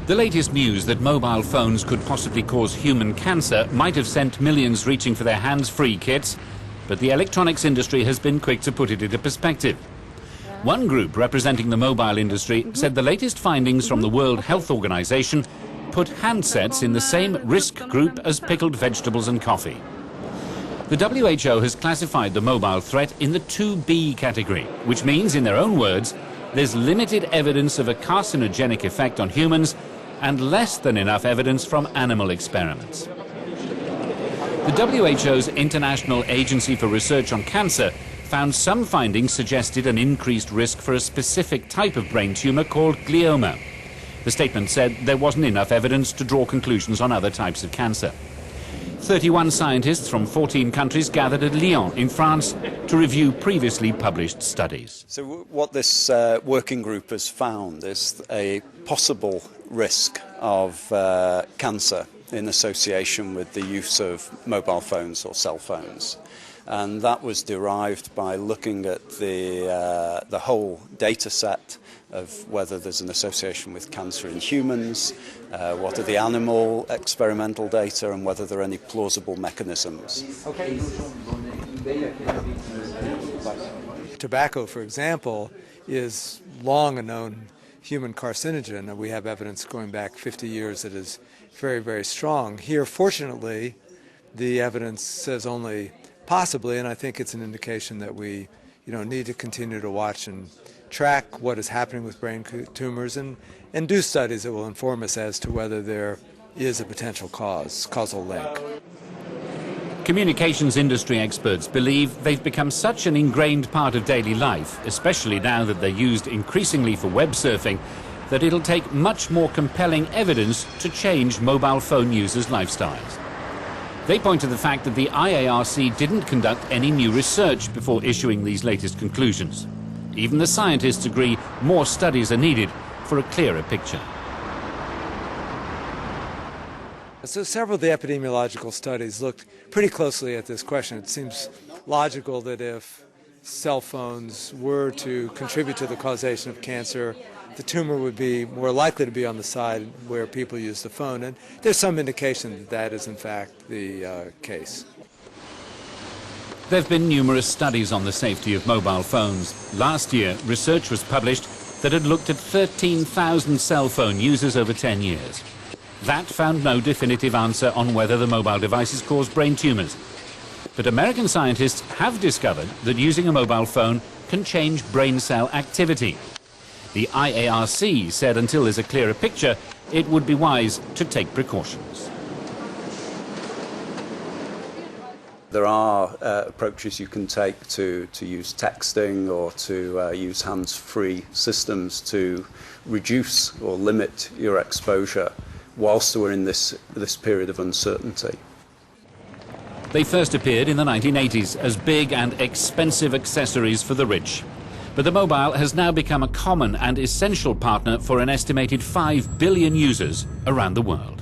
The latest news that mobile phones could possibly cause human cancer might have sent millions reaching for their hands-free kits, but the electronics industry has been quick to put it into perspective. One group representing the mobile industry said the latest findings from the World Health Organization put handsets in the same risk group as pickled vegetables and coffee. The WHO has classified the mobile threat in the 2B category, which means, in their own words, there's limited evidence of a carcinogenic effect on humans and less than enough evidence from animal experiments. The WHO's International Agency for Research on Cancer found some findings suggested an increased risk for a specific type of brain tumour called glioma. The statement said there wasn't enough evidence to draw conclusions on other types of cancer. 31 scientists from 14 countries gathered at Lyon in France to review previously published studies. So what this working group has found is a possible risk of cancer in association with the use of mobile phones or cell phones. And that was derived by looking at the whole data set of whether there's an association with cancer in humans, what are the animal experimental data, and whether there are any plausible mechanisms. Tobacco, for example, is long a known human carcinogen, and we have evidence going back 50 years that is very, very strong. Here, fortunately, the evidence says only possibly, and I think it's an indication that we need to continue to watch and track what is happening with brain tumors and do studies that will inform us as to whether there is a potential causal link. Communications industry experts believe they've become such an ingrained part of daily life, especially now that they're used increasingly for web surfing, that it'll take much more compelling evidence to change mobile phone users' lifestyles. They point to the fact that the IARC didn't conduct any new research before issuing these latest conclusions. Even the scientists agree more studies are needed for a clearer picture. So several of the epidemiological studies looked pretty closely at this question. It seems logical that if cell phones were to contribute to the causation of cancer, the tumor would be more likely to be on the side where people use the phone. And there's some indication that that is in fact the case. There have been numerous studies on the safety of mobile phones. Last year, research was published that had looked at 13,000 cell phone users over 10 years. That found no definitive answer on whether the mobile devices cause brain tumours. But American scientists have discovered that using a mobile phone can change brain cell activity. The IARC said until there's a clearer picture, it would be wise to take precautions. There are approaches you can take to use texting or to use hands-free systems to reduce or limit your exposure whilst we're in this period of uncertainty. They first appeared in the 1980s as big and expensive accessories for the rich. But the mobile has now become a common and essential partner for an estimated 5 billion users around the world.